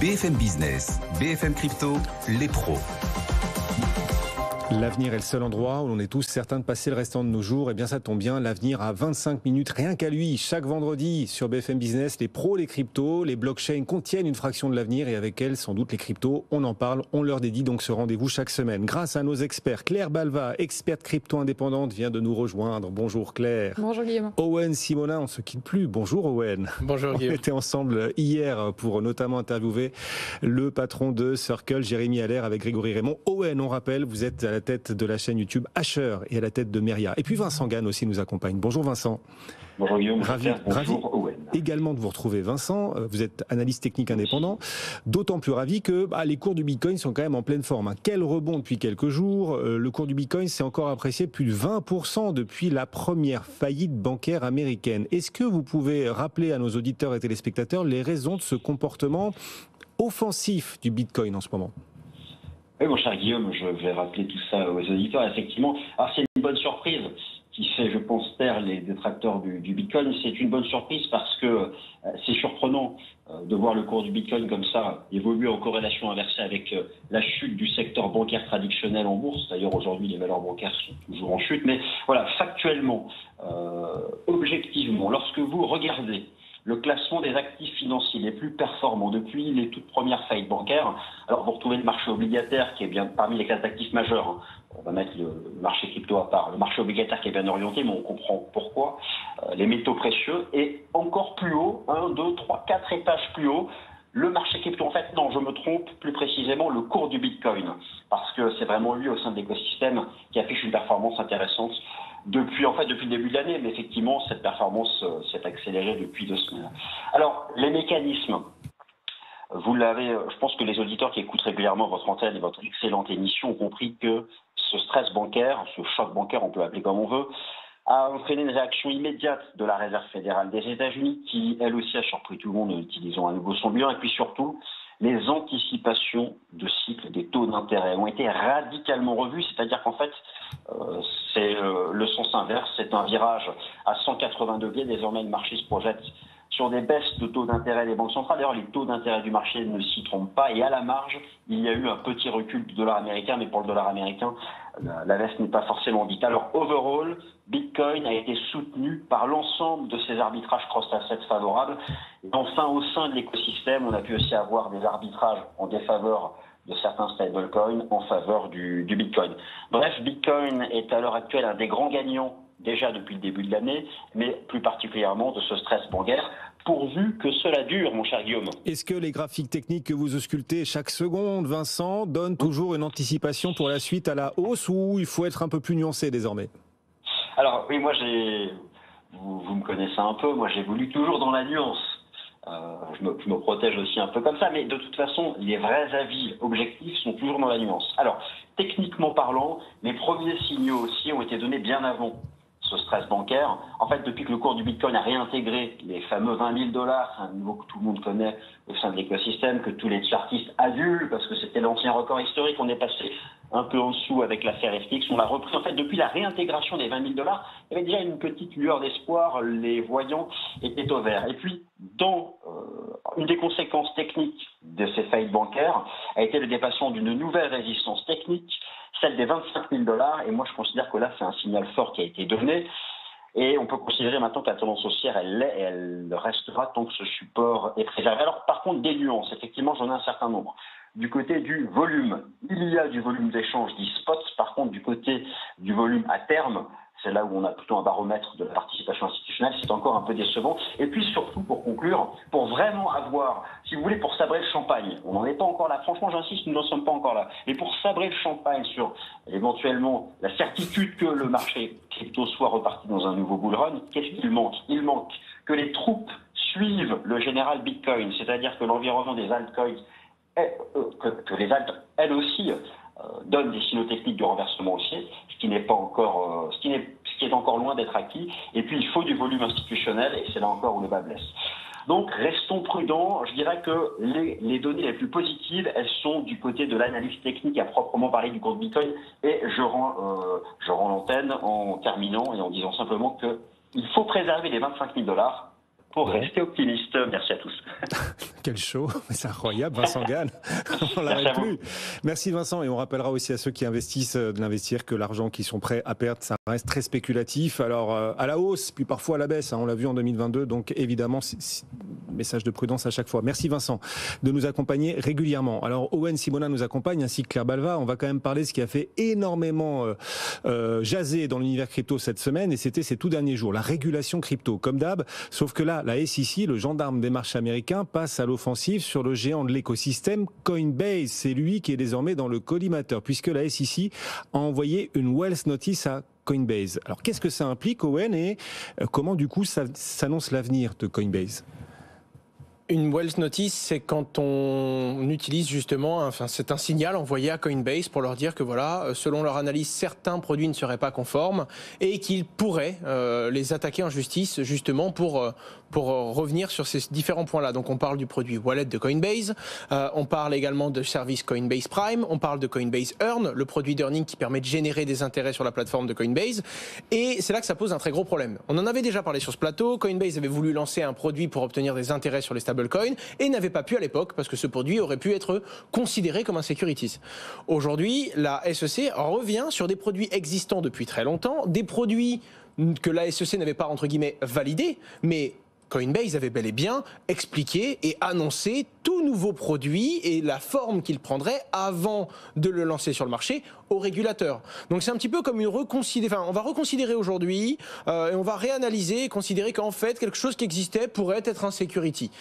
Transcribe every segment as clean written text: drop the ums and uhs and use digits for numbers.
BFM Business, BFM Crypto, les pros. L'avenir est le seul endroit où l'on est tous certains de passer le restant de nos jours. Et bien ça tombe bien, l'avenir a 25 minutes, rien qu'à lui. Chaque vendredi sur BFM Business, les pros, les cryptos, les blockchains contiennent une fraction de l'avenir et avec elles, sans doute les cryptos. On en parle, on leur dédie donc ce rendez-vous chaque semaine. Grâce à nos experts, Claire Balva, experte crypto indépendante, vient de nous rejoindre. Bonjour Claire. Bonjour Guillaume. Owen Simonin, on ne se quitte plus. Bonjour Owen. Bonjour Guillaume. On était ensemble hier pour notamment interviewer le patron de Circle, Jérémy Allaire, avec Grégory Raymond. Owen, on rappelle, vous êtes à la tête de la chaîne YouTube Asher et à la tête de Meria. Et puis Vincent Gann aussi nous accompagne. Bonjour Vincent. Bonjour Guillaume. Ravi Owen. Également de vous retrouver Vincent. Vous êtes analyste technique indépendant. D'autant plus ravi que les cours du Bitcoin sont quand même en pleine forme. Quel rebond depuis quelques jours. Le cours du Bitcoin s'est encore apprécié plus de 20% depuis la première faillite bancaire américaine. Est-ce que vous pouvez rappeler à nos auditeurs et téléspectateurs les raisons de ce comportement offensif du Bitcoin en ce moment ? Oui, mon cher Guillaume, je vais rappeler tout ça aux auditeurs. Effectivement, alors c'est une bonne surprise qui fait, je pense, taire les détracteurs du Bitcoin. C'est une bonne surprise parce que c'est surprenant de voir le cours du Bitcoin comme ça évoluer en corrélation inversée avec la chute du secteur bancaire traditionnel en bourse. D'ailleurs, aujourd'hui, les valeurs bancaires sont toujours en chute. Mais voilà, factuellement, objectivement, lorsque vous regardez le classement des actifs financiers les plus performants depuis les toutes premières faillites bancaires. Alors, vous retrouvez le marché obligataire qui est bien parmi les classes d'actifs majeurs. On va mettre le marché crypto à part. Le marché obligataire qui est bien orienté, mais on comprend pourquoi. Les métaux précieux et encore plus haut, 1, 2, 3, 4 étages plus haut, le marché crypto. En fait, non, je me trompe, plus précisément, le cours du Bitcoin. Parce que c'est vraiment lui, au sein de l'écosystème, qui affiche une performance intéressante depuis le début de l'année, mais effectivement, cette performance s'est accélérée depuis 2 semaines. Alors, les mécanismes, vous l'avez, je pense que les auditeurs qui écoutent régulièrement votre antenne et votre excellente émission ont compris que ce stress bancaire, ce choc bancaire, on peut l'appeler comme on veut, a entraîné une réaction immédiate de la Réserve fédérale des États-Unis, qui, elle aussi, a surpris tout le monde en utilisant à nouveau son bilan, et puis surtout, les anticipations de cycle des taux d'intérêt ont été radicalement revues, c'est-à-dire qu'en fait, c'est le sens inverse, c'est un virage à 180 degrés. Désormais, le marché se projette sur des baisses de taux d'intérêt des banques centrales. D'ailleurs, les taux d'intérêt du marché ne s'y trompent pas. Et à la marge, il y a eu un petit recul du dollar américain, mais pour le dollar américain, la baisse n'est pas forcément dite. Alors, overall, Bitcoin a été soutenu par l'ensemble de ces arbitrages cross-assets favorables. Et enfin, au sein de l'écosystème, on a pu aussi avoir des arbitrages en défaveur de certains stablecoins en faveur du Bitcoin. Bref, Bitcoin est à l'heure actuelle un des grands gagnants déjà depuis le début de l'année, mais plus particulièrement de ce stress bancaire, pourvu que cela dure, mon cher Guillaume. Est-ce que les graphiques techniques que vous auscultez chaque seconde, Vincent, donnent toujours une anticipation pour la suite à la hausse ou il faut être un peu plus nuancé désormais ? Alors oui, moi vous me connaissez un peu, moi j'évolue toujours dans la nuance. Je me protège aussi un peu comme ça, mais de toute façon, les vrais avis objectifs sont toujours dans la nuance. Alors, techniquement parlant, les premiers signaux aussi ont été donnés bien avant ce stress bancaire. En fait, depuis que le cours du Bitcoin a réintégré les fameux 20 000 $, un niveau que tout le monde connaît au sein de l'écosystème, que tous les chartistes adulent, parce que c'était l'ancien record historique, on est passé un peu en dessous avec l'affaire FTX, on l'a repris. En fait, depuis la réintégration des 20 000 $, il y avait déjà une petite lueur d'espoir, les voyants étaient au vert. Et puis, dans une des conséquences techniques de ces faillites bancaires a été le dépassement d'une nouvelle résistance technique, celle des 25 000 $. Et moi, je considère que là, c'est un signal fort qui a été donné. Et on peut considérer maintenant que la tendance haussière, elle l'est et elle restera tant que ce support est préservé. Alors, par contre, des nuances. Effectivement, j'en ai un certain nombre. Du côté du volume, il y a du volume d'échange dit spot. Par contre, du côté du volume à terme, c'est là où on a plutôt un baromètre de la participation institutionnelle, c'est encore un peu décevant. Et puis surtout, pour conclure, pour vraiment avoir, si vous voulez, pour sabrer le champagne, on n'en est pas encore là, franchement j'insiste, nous n'en sommes pas encore là, mais pour sabrer le champagne sur éventuellement la certitude que le marché crypto soit reparti dans un nouveau bull run, qu'est-ce qu'il manque ? Il manque que les troupes suivent le général Bitcoin, c'est-à-dire que l'environnement des altcoins, que les altes, elles aussi, donne des signaux techniques de renversement haussier, ce qui est encore loin d'être acquis. Et puis il faut du volume institutionnel, et c'est là encore où le bas blesse. Donc restons prudents. Je dirais que les données les plus positives, elles sont du côté de l'analyse technique à proprement parler du cours de Bitcoin. Et je rends l'antenne en terminant et en disant simplement qu'il faut préserver les 25 000 $ pour rester optimiste. Merci à tous. quel show, c'est incroyable, Vincent Gall, on l'arrête plus. Merci Vincent, et on rappellera aussi à ceux qui investissent de l'investir que l'argent qu'ils sont prêts à perdre, ça reste très spéculatif, alors à la hausse, puis parfois à la baisse, on l'a vu en 2022, donc évidemment, message de prudence à chaque fois. Merci Vincent de nous accompagner régulièrement. Alors Owen Simona nous accompagne, ainsi que Claire Balva, on va quand même parler de ce qui a fait énormément jaser dans l'univers crypto cette semaine, et c'était ces tout derniers jours, la régulation crypto, comme d'hab, sauf que là, la SEC, le gendarme des marchés américains, passe à l'offensive sur le géant de l'écosystème Coinbase. C'est lui qui est désormais dans le collimateur, puisque la SEC a envoyé une Wells Notice à Coinbase. Alors qu'est-ce que ça implique, Owen, et comment du coup ça s'annonce l'avenir de Coinbase ? Une Wells Notice, c'est quand on utilise justement, c'est un signal envoyé à Coinbase pour leur dire que voilà, selon leur analyse, certains produits ne seraient pas conformes et qu'ils pourraient les attaquer en justice justement pour revenir sur ces différents points-là. Donc on parle du produit Wallet de Coinbase, on parle également de service Coinbase Prime, on parle de Coinbase Earn, le produit d'earning qui permet de générer des intérêts sur la plateforme de Coinbase. Et c'est là que ça pose un très gros problème. On en avait déjà parlé sur ce plateau. Coinbase avait voulu lancer un produit pour obtenir des intérêts sur les stablecoins et n'avait pas pu à l'époque parce que ce produit aurait pu être considéré comme un securities. Aujourd'hui, la SEC revient sur des produits existants depuis très longtemps, des produits que la SEC n'avait pas entre guillemets validés, mais Coinbase avait bel et bien expliqué et annoncé tout nouveau produit et la forme qu'il prendrait avant de le lancer sur le marché au régulateur. Donc c'est un petit peu comme on va reconsidérer aujourd'hui et on va réanalyser et considérer qu'en fait quelque chose qui existait pourrait être un security.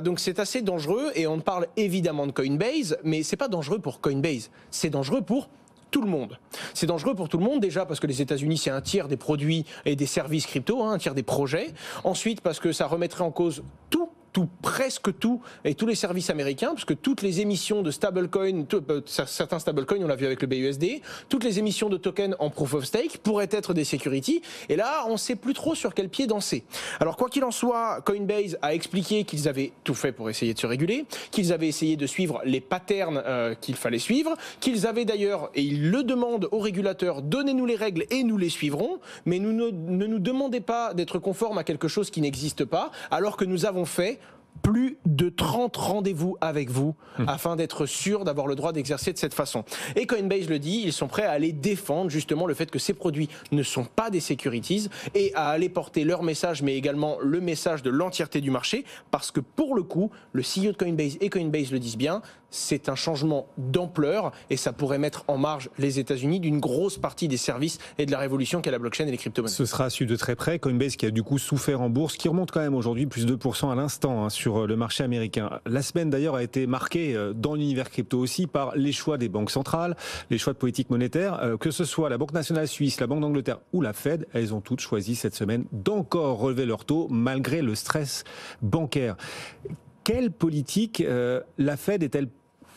Donc c'est assez dangereux et on parle évidemment de Coinbase, mais c'est pas dangereux pour Coinbase, c'est dangereux pour tout le monde. C'est dangereux pour tout le monde, déjà parce que les États-Unis, c'est un tiers des produits et des services crypto, un tiers des projets. Ensuite, parce que ça remettrait en cause presque tout, et tous les services américains, parce que toutes les émissions de stablecoin, certains stablecoins, on l'a vu avec le BUSD, toutes les émissions de tokens en proof of stake pourraient être des securities, et là, on ne sait plus trop sur quel pied danser. Alors, quoi qu'il en soit, Coinbase a expliqué qu'ils avaient tout fait pour essayer de se réguler, qu'ils avaient essayé de suivre les patterns qu'il fallait suivre, qu'ils avaient d'ailleurs, et ils le demandent aux régulateurs, donnez-nous les règles et nous les suivrons, mais ne nous demandez pas d'être conformes à quelque chose qui n'existe pas, alors que nous avons fait plus de 30 rendez-vous avec vous afin d'être sûr d'avoir le droit d'exercer de cette façon. Et Coinbase le dit, ils sont prêts à aller défendre justement le fait que ces produits ne sont pas des securities et à aller porter leur message, mais également le message de l'entièreté du marché, parce que pour le coup, le CEO de Coinbase et Coinbase le disent bien, c'est un changement d'ampleur et ça pourrait mettre en marge les États-Unis d'une grosse partie des services et de la révolution qu'est la blockchain et les crypto-monnaies. Ce sera su de très près. Coinbase qui a du coup souffert en bourse, qui remonte quand même aujourd'hui plus de 2% à l'instant sur le marché américain. La semaine d'ailleurs a été marquée dans l'univers crypto aussi par les choix des banques centrales, les choix de politique monétaire, que ce soit la Banque nationale suisse, la Banque d'Angleterre ou la Fed, elles ont toutes choisi cette semaine d'encore relever leur taux malgré le stress bancaire. Quelle politique la Fed est-elle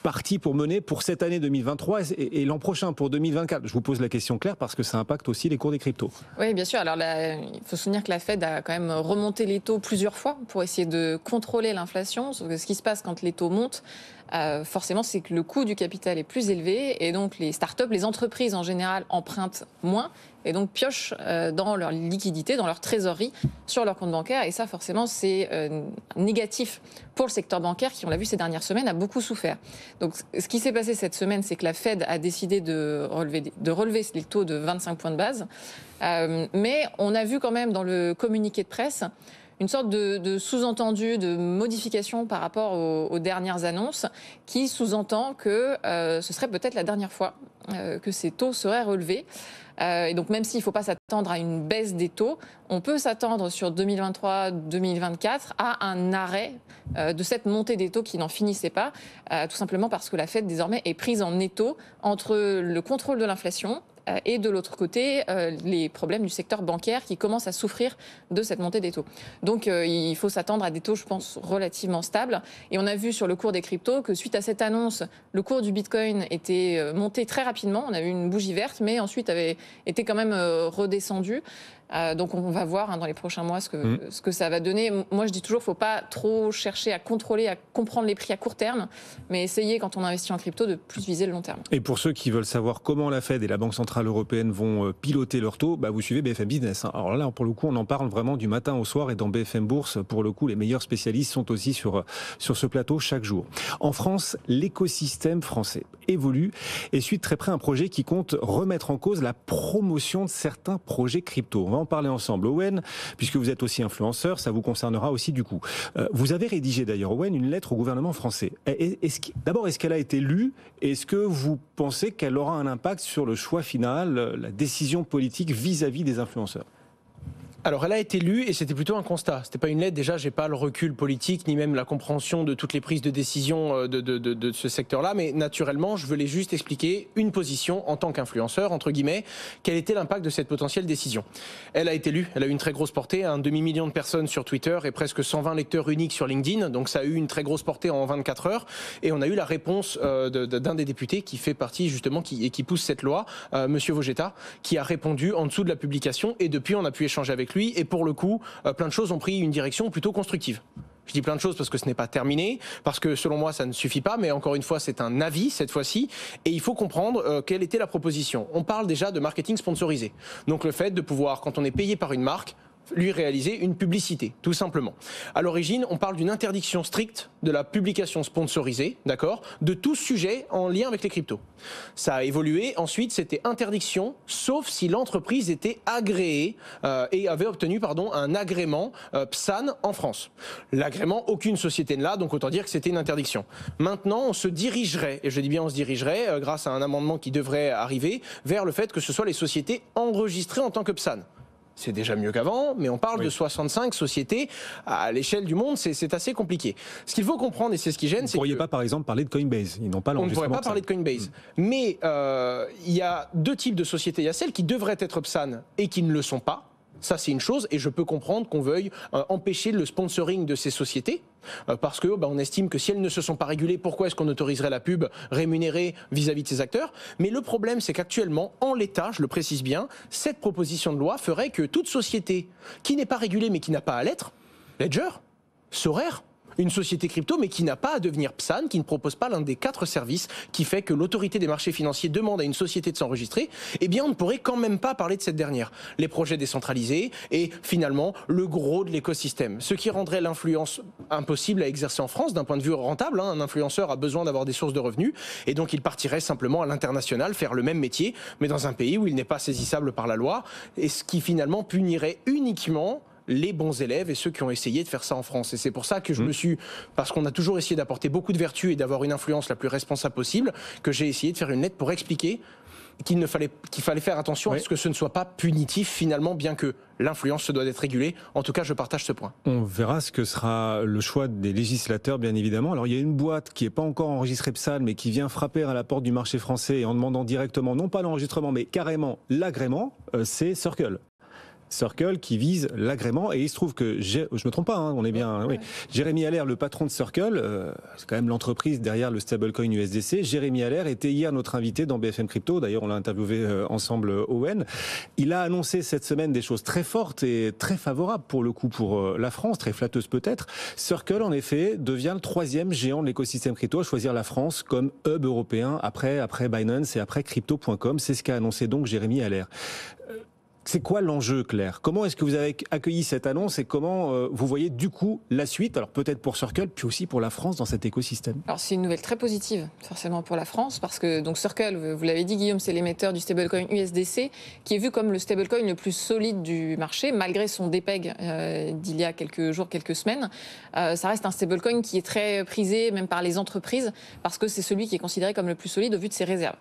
parti pour mener pour cette année 2023 et l'an prochain pour 2024? Je vous pose la question claire parce que ça impacte aussi les cours des cryptos. Oui, bien sûr. Alors il faut se souvenir que la Fed a quand même remonté les taux plusieurs fois pour essayer de contrôler l'inflation. Ce qui se passe quand les taux montent, forcément, c'est que le coût du capital est plus élevé et donc les startups, les entreprises en général empruntent moins et donc piochent dans leur liquidité, dans leur trésorerie sur leur compte bancaire. Et ça, forcément, c'est négatif pour le secteur bancaire qui, on l'a vu ces dernières semaines, a beaucoup souffert. Donc, ce qui s'est passé cette semaine, c'est que la Fed a décidé de relever les taux de 25 points de base. Mais on a vu quand même dans le communiqué de presse une sorte de sous-entendu, de modification par rapport aux dernières annonces, qui sous-entend que ce serait peut-être la dernière fois que ces taux seraient relevés. Et donc même s'il ne faut pas s'attendre à une baisse des taux, on peut s'attendre sur 2023-2024 à un arrêt de cette montée des taux qui n'en finissait pas, tout simplement parce que la Fed désormais est prise en étau entre le contrôle de l'inflation et de l'autre côté, les problèmes du secteur bancaire qui commencent à souffrir de cette montée des taux. Donc il faut s'attendre à des taux, je pense, relativement stables. Et on a vu sur le cours des cryptos que suite à cette annonce, le cours du Bitcoin était monté très rapidement. On a eu une bougie verte, mais ensuite avait été quand même redescendu. Donc on va voir dans les prochains mois ce que ça va donner. Moi je dis toujours, il ne faut pas trop chercher à contrôler, à comprendre les prix à court terme, mais essayer quand on investit en crypto de plus viser le long terme. Et pour ceux qui veulent savoir comment la Fed et la Banque Centrale Européenne vont piloter leur taux, vous suivez BFM Business. Alors là, pour le coup, on en parle vraiment du matin au soir, et dans BFM Bourse, pour le coup, les meilleurs spécialistes sont aussi sur ce plateau chaque jour. En France, l'écosystème français évolue et suit de très près un projet qui compte remettre en cause la promotion de certains projets crypto. On va en parler ensemble. Owen, puisque vous êtes aussi influenceur, ça vous concernera aussi du coup. Vous avez rédigé d'ailleurs, Owen, une lettre au gouvernement français. D'abord, est-ce qu'elle a été lue? Est-ce que vous pensez qu'elle aura un impact sur le choix final, la décision politique vis-à-vis des influenceurs? Alors, elle a été lue et c'était plutôt un constat. C'était pas une lettre. Déjà, j'ai pas le recul politique ni même la compréhension de toutes les prises de décision de ce secteur-là. Mais naturellement, je voulais juste expliquer une position en tant qu'influenceur, entre guillemets, quel était l'impact de cette potentielle décision. Elle a été lue. Elle a eu une très grosse portée. Un demi-million de personnes sur Twitter et presque 120 lecteurs uniques sur LinkedIn. Donc, ça a eu une très grosse portée en 24 heures. Et on a eu la réponse d'un des députés qui fait partie justement qui pousse cette loi, Monsieur Vogetta, qui a répondu en dessous de la publication. Et depuis, on a pu échanger avec lui. Et pour le coup, plein de choses ont pris une direction plutôt constructive. Je dis plein de choses parce que ce n'est pas terminé, parce que selon moi ça ne suffit pas, mais encore une fois c'est un avis cette fois-ci, et il faut comprendre quelle était la proposition. On parle déjà de marketing sponsorisé, donc le fait de pouvoir, quand on est payé par une marque, lui réaliser une publicité, tout simplement. À l'origine, on parle d'une interdiction stricte de la publication sponsorisée, d'accord, de tout sujet en lien avec les cryptos. Ça a évolué. Ensuite, c'était interdiction, sauf si l'entreprise était agréée et avait obtenu, un agrément PSAN en France. L'agrément, aucune société ne l'a, donc autant dire que c'était une interdiction. Maintenant, on se dirigerait, et je dis bien on se dirigerait, grâce à un amendement qui devrait arriver, vers le fait que ce soit les sociétés enregistrées en tant que PSAN. C'est déjà mieux qu'avant, mais on parle de 65 sociétés à l'échelle du monde, c'est assez compliqué. Ce qu'il faut comprendre, et c'est ce qui gêne, c'est que... Vous ne pourriez pas, par exemple, parler de Coinbase. Ils n'ont pas l'enregistrement. On ne pourrait pas parler de Coinbase. Mais il y a deux types de sociétés. Il y a celles qui devraient être PSAN et qui ne le sont pas. Ça, c'est une chose, et je peux comprendre qu'on veuille empêcher le sponsoring de ces sociétés, parce que on estime que si elles ne se sont pas régulées, pourquoi est-ce qu'on autoriserait la pub rémunérée vis-à-vis de ces acteurs? Mais le problème, c'est qu'actuellement, en l'état, je le précise bien, cette proposition de loi ferait que toute société qui n'est pas régulée, mais qui n'a pas à l'être, Ledger, Sorare, une société crypto, mais qui n'a pas à devenir PSAN, qui ne propose pas l'un des 4 services qui fait que l'autorité des marchés financiers demande à une société de s'enregistrer, eh bien on ne pourrait quand même pas parler de cette dernière. Les projets décentralisés et finalement le gros de l'écosystème. Ce qui rendrait l'influence impossible à exercer en France d'un point de vue rentable. Un influenceur a besoin d'avoir des sources de revenus et donc il partirait simplement à l'international faire le même métier, mais dans un pays où il n'est pas saisissable par la loi, et ce qui finalement punirait uniquement les bons élèves et ceux qui ont essayé de faire ça en France. Et c'est pour ça que je me suis, parce qu'on a toujours essayé d'apporter beaucoup de vertus et d'avoir une influence la plus responsable possible, que j'ai essayé de faire une lettre pour expliquer qu'il fallait faire attention à ce que ce ne soit pas punitif finalement, bien que l'influence se doit d'être régulée. En tout cas, je partage ce point. On verra ce que sera le choix des législateurs, bien évidemment. Alors, il y a une boîte qui n'est pas encore enregistrée PSAN, mais qui vient frapper à la porte du marché français en demandant directement, non pas l'enregistrement, mais carrément l'agrément, c'est Circle. Circle qui vise l'agrément, et il se trouve que, je me trompe pas, on est bien, oui. Jérémy Allaire, le patron de Circle, c'est quand même l'entreprise derrière le stablecoin USDC. Jérémy Allaire était hier notre invité dans BFM Crypto, d'ailleurs on l'a interviewé ensemble, Owen. Il a annoncé cette semaine des choses très fortes et très favorables pour le coup pour la France, très flatteuses peut-être. Circle en effet devient le 3e géant de l'écosystème crypto à choisir la France comme hub européen après Binance et après Crypto.com. C'est ce qu'a annoncé donc Jérémy Allaire. C'est quoi l'enjeu, Claire? Comment est-ce que vous avez accueilli cette annonce et comment vous voyez du coup la suite? Alors peut-être pour Circle, puis aussi pour la France dans cet écosystème. Alors c'est une nouvelle très positive, forcément pour la France, parce que donc Circle, vous l'avez dit Guillaume, c'est l'émetteur du stablecoin USDC, qui est vu comme le stablecoin le plus solide du marché, malgré son dépeg d'il y a quelques jours, quelques semaines. Ça reste un stablecoin qui est très prisé, même par les entreprises, parce que c'est celui qui est considéré comme le plus solide au vu de ses réserves.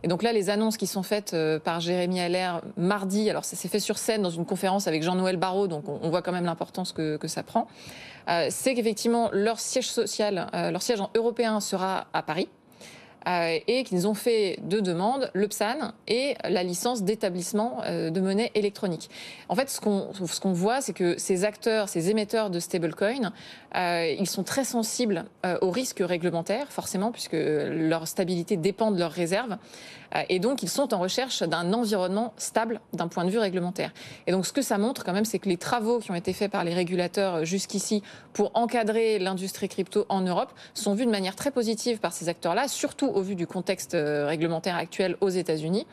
Et donc là, les annonces qui sont faites par Jérémy Allaire mardi, alors ça s'est fait sur scène dans une conférence avec Jean-Noël Barrot, donc on voit quand même l'importance que ça prend. C'est qu'effectivement, leur siège social, leur siège européen sera à Paris. et qu'ils ont fait 2 demandes, le PSAN et la licence d'établissement de monnaie électronique. En fait, ce qu'on voit, c'est que ces acteurs, ces émetteurs de stablecoin, ils sont très sensibles aux risques réglementaires, forcément, puisque leur stabilité dépend de leurs réserves. Et donc, ils sont en recherche d'un environnement stable d'un point de vue réglementaire. Et donc, ce que ça montre quand même, c'est que les travaux qui ont été faits par les régulateurs jusqu'ici pour encadrer l'industrie crypto en Europe sont vus de manière très positive par ces acteurs-là, surtout au vu du contexte réglementaire actuel aux États-Unis.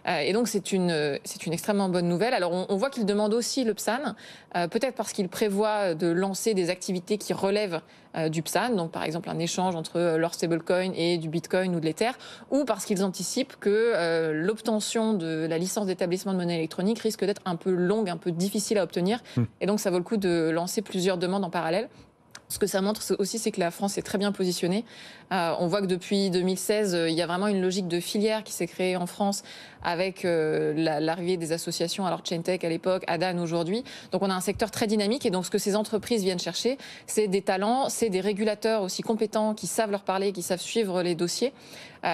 Et donc, c'est une extrêmement bonne nouvelle. Alors, on voit qu'ils demandent aussi le PSAN, peut-être parce qu'ils prévoient de lancer des activités qui relèvent du PSAN, donc par exemple un échange entre leur stablecoin et du Bitcoin ou de l'Ether, ou parce qu'ils anticipent que l'obtention de la licence d'établissement de monnaie électronique risque d'être un peu longue, un peu difficile à obtenir. Et donc, ça vaut le coup de lancer plusieurs demandes en parallèle. Ce que ça montre aussi, c'est que la France est très bien positionnée. On voit que depuis 2016, il y a vraiment une logique de filière qui s'est créée en France avec l'arrivée des associations, alors Chaintech à l'époque, Adan aujourd'hui. Donc on a un secteur très dynamique et donc ce que ces entreprises viennent chercher, c'est des talents, c'est des régulateurs aussi compétents qui savent leur parler, qui savent suivre les dossiers.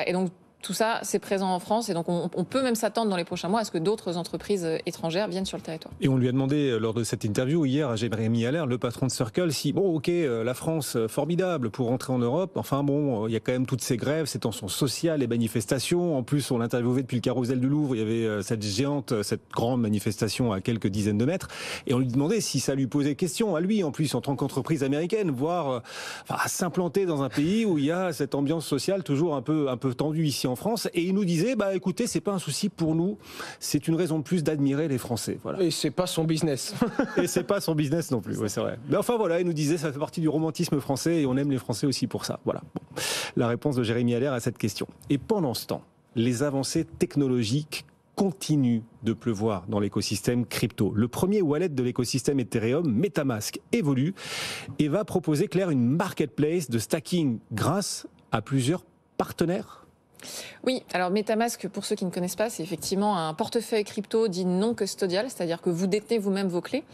Et donc tout ça, c'est présent en France et donc on peut même s'attendre dans les prochains mois à ce que d'autres entreprises étrangères viennent sur le territoire. Et on lui a demandé lors de cette interview hier à Jérémy Allaire, le patron de Circle, si la France, formidable pour rentrer en Europe, enfin il y a quand même toutes ces grèves, ces tensions sociales, les manifestations. En plus, on l'interviewait depuis le carrousel du Louvre, il y avait cette grande manifestation à quelques dizaines de mètres. Et on lui demandait si ça lui posait question à lui, en plus, en tant qu'entreprise américaine, voire s'implanter dans un pays où il y a cette ambiance sociale toujours un peu tendue ici en France, et il nous disait écoutez, c'est pas un souci pour nous, c'est une raison de plus d'admirer les Français. Voilà. Et c'est pas son business. Et c'est pas son business non plus, ouais, c'est vrai. Mais enfin voilà, il nous disait ça fait partie du romantisme français et on aime les Français aussi pour ça. Voilà. Bon. La réponse de Jérémy Allaire à cette question. Et pendant ce temps, les avancées technologiques continuent de pleuvoir dans l'écosystème crypto. Le premier wallet de l'écosystème Ethereum, MetaMask, évolue et va proposer, Claire, une marketplace de stacking grâce à plusieurs partenaires. Oui, alors MetaMask, pour ceux qui ne connaissent pas, c'est effectivement un portefeuille crypto dit non custodial, c'est-à-dire que vous détenez vous-même vos clés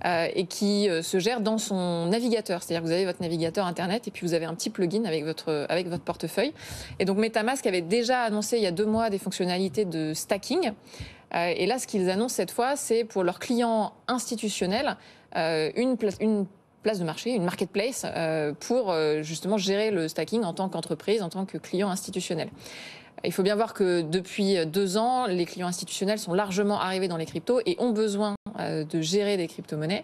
et qui se gère dans son navigateur. C'est-à-dire que vous avez votre navigateur Internet et puis vous avez un petit plugin avec votre portefeuille. Et donc MetaMask avait déjà annoncé il y a 2 mois des fonctionnalités de stacking. Et là, ce qu'ils annoncent cette fois, c'est pour leurs clients institutionnels une place de marché, une marketplace pour justement gérer le stacking en tant qu'entreprise, en tant que client institutionnel. Il faut bien voir que depuis 2 ans, les clients institutionnels sont largement arrivés dans les cryptos et ont besoin de gérer des crypto-monnaies.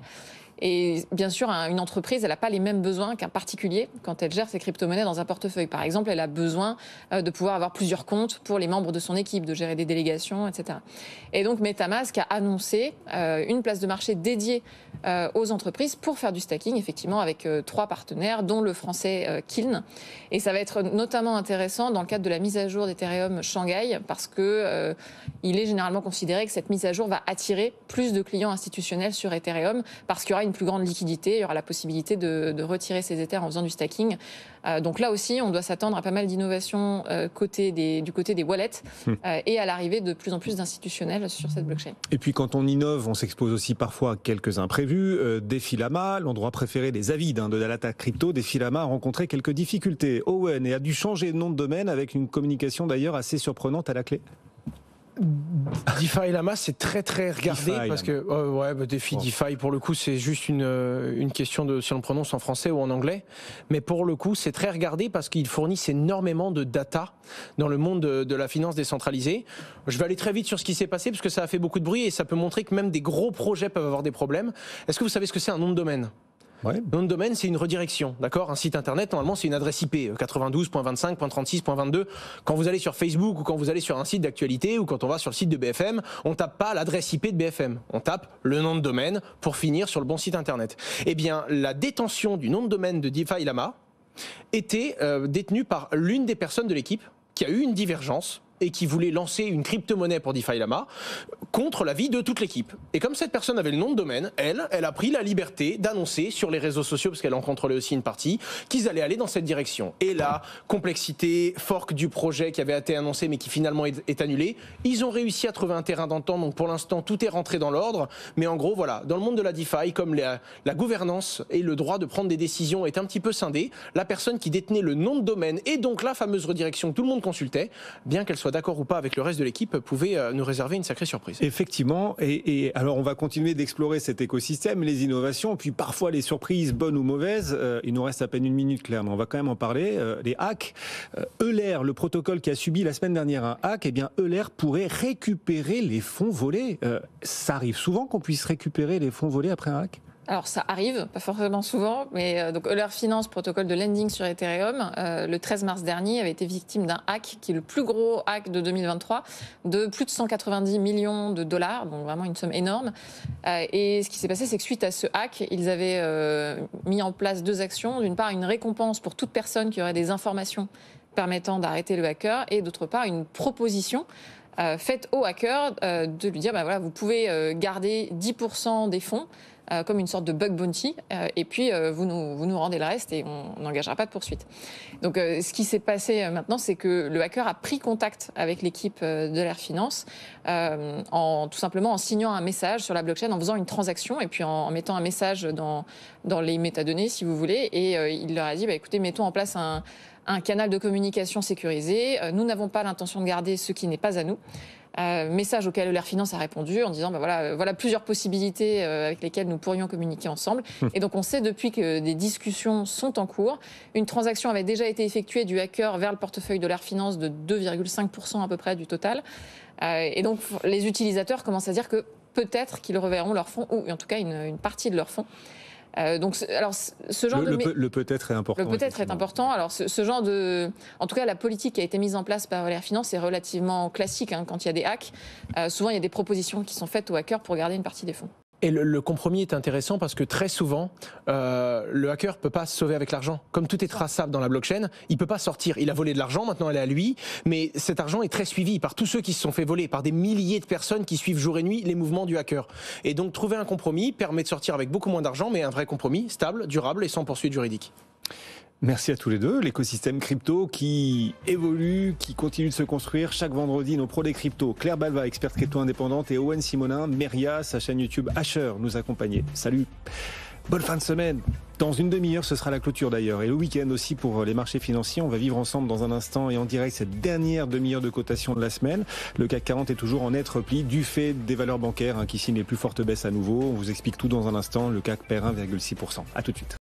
Et bien sûr, une entreprise, elle n'a pas les mêmes besoins qu'un particulier quand elle gère ses crypto-monnaies dans un portefeuille. Par exemple, elle a besoin de pouvoir avoir plusieurs comptes pour les membres de son équipe, de gérer des délégations, etc. Et donc, MetaMask a annoncé une place de marché dédiée aux entreprises pour faire du stacking, effectivement, avec 3 partenaires, dont le français Kiln. Et ça va être notamment intéressant dans le cadre de la mise à jour d'Ethereum Shanghai, parce que il est généralement considéré que cette mise à jour va attirer plus de clients institutionnels sur Ethereum, parce qu'il y aura une plus grande liquidité, il y aura la possibilité de retirer ses Ethers en faisant du stacking. Donc là aussi, on doit s'attendre à pas mal d'innovations du côté des wallets et à l'arrivée de plus en plus d'institutionnels sur cette blockchain. Et puis quand on innove, on s'expose aussi parfois à quelques imprévus. Defilama, l'endroit préféré des avides de la data crypto, Defilama a rencontré quelques difficultés. Owen et a dû changer de nom de domaine avec une communication d'ailleurs assez surprenante à la clé. DeFi Lama, c'est très très regardé parce que DeFi pour le coup c'est juste une question de si on le prononce en français ou en anglais, mais pour le coup c'est très regardé parce qu'ils fournissent énormément de data dans le monde de la finance décentralisée. Je vais aller très vite sur ce qui s'est passé parce que ça a fait beaucoup de bruit et ça peut montrer que même des gros projets peuvent avoir des problèmes. Est-ce que vous savez ce que c'est un nom de domaine ? Ouais. Nom de domaine, c'est une redirection, d'accord ? Un site internet, normalement, c'est une adresse IP, 92.25.36.22. Quand vous allez sur Facebook ou quand vous allez sur un site d'actualité ou quand on va sur le site de BFM, on tape pas l'adresse IP de BFM. On tape le nom de domaine pour finir sur le bon site internet. Eh bien, la détention du nom de domaine de DeFi Lama était détenue par l'une des personnes de l'équipe qui a eu une divergence et qui voulait lancer une crypto-monnaie pour DeFi Llama contre l'avis de toute l'équipe. Et comme cette personne avait le nom de domaine, elle a pris la liberté d'annoncer sur les réseaux sociaux, parce qu'elle en contrôlait aussi une partie, qu'ils allaient aller dans cette direction. Et la complexité, fork du projet qui avait été annoncé mais qui finalement est annulé, ils ont réussi à trouver un terrain d'entente, donc pour l'instant tout est rentré dans l'ordre, mais en gros voilà, dans le monde de la DeFi, comme la gouvernance et le droit de prendre des décisions est un petit peu scindé, la personne qui détenait le nom de domaine et donc la fameuse redirection que tout le monde consultait, bien qu'elle soit d'accord ou pas avec le reste de l'équipe, pouvait nous réserver une sacrée surprise. Effectivement, et alors on va continuer d'explorer cet écosystème, les innovations, puis parfois les surprises bonnes ou mauvaises. Il nous reste à peine une minute, Claire, mais on va quand même en parler. Les hacks, Euler, le protocole qui a subi la semaine dernière un hack, eh bien Euler pourrait récupérer les fonds volés. Ça arrive souvent qu'on puisse récupérer les fonds volés après un hack ? Alors ça arrive, pas forcément souvent, mais donc Euler Finance, protocole de lending sur Ethereum, le 13 mars dernier avait été victime d'un hack qui est le plus gros hack de 2023, de plus de 190 millions de dollars, donc vraiment une somme énorme. Et ce qui s'est passé, c'est que suite à ce hack, ils avaient mis en place 2 actions. D'une part, une récompense pour toute personne qui aurait des informations permettant d'arrêter le hacker, et d'autre part, une proposition faite au hacker de lui dire, ben voilà, vous pouvez garder 10% des fonds, comme une sorte de bug bounty, et puis vous nous rendez le reste et on n'engagera pas de poursuite. Donc ce qui s'est passé maintenant, c'est que le hacker a pris contact avec l'équipe d'Euler Finance tout simplement en signant un message sur la blockchain, en faisant une transaction et puis en mettant un message dans les métadonnées, si vous voulez, et il leur a dit, bah, écoutez, mettons en place un canal de communication sécurisé. Nous n'avons pas l'intention de garder ce qui n'est pas à nous. Message auquel Euler Finance a répondu en disant voilà plusieurs possibilités avec lesquelles nous pourrions communiquer ensemble. Et donc on sait depuis que des discussions sont en cours. Une transaction avait déjà été effectuée du hacker vers le portefeuille d'Euler Finance de 2,5% à peu près du total. Et donc les utilisateurs commencent à dire que peut-être qu'ils reverront leurs fonds, ou en tout cas une partie de leurs fonds. Donc, alors, ce genre le peut-être est important. Le peut-être est important. Alors, ce genre de, en tout cas, la politique qui a été mise en place par Euler Finance est relativement classique. Quand il y a des hacks, souvent il y a des propositions qui sont faites aux hackers pour garder une partie des fonds. Et le compromis est intéressant parce que très souvent, le hacker ne peut pas se sauver avec l'argent. Comme tout est traçable dans la blockchain, il ne peut pas sortir. Il a volé de l'argent, maintenant elle est à lui, mais cet argent est très suivi par tous ceux qui se sont fait voler, par des milliers de personnes qui suivent jour et nuit les mouvements du hacker. Et donc trouver un compromis permet de sortir avec beaucoup moins d'argent, mais un vrai compromis, stable, durable et sans poursuite juridique. Merci à tous les deux. L'écosystème crypto qui évolue, qui continue de se construire. Chaque vendredi, nos pros des cryptos, Claire Balva, experte crypto indépendante, et Owen Simonin, Meria, sa chaîne YouTube Asher, nous accompagner. Salut. Bonne fin de semaine. Dans une demi-heure, ce sera la clôture d'ailleurs. Et le week-end aussi pour les marchés financiers. On va vivre ensemble dans un instant et en direct cette dernière demi-heure de cotation de la semaine. Le CAC 40 est toujours en net repli du fait des valeurs bancaires qui signent les plus fortes baisses à nouveau. On vous explique tout dans un instant. Le CAC perd 1,6%. À tout de suite.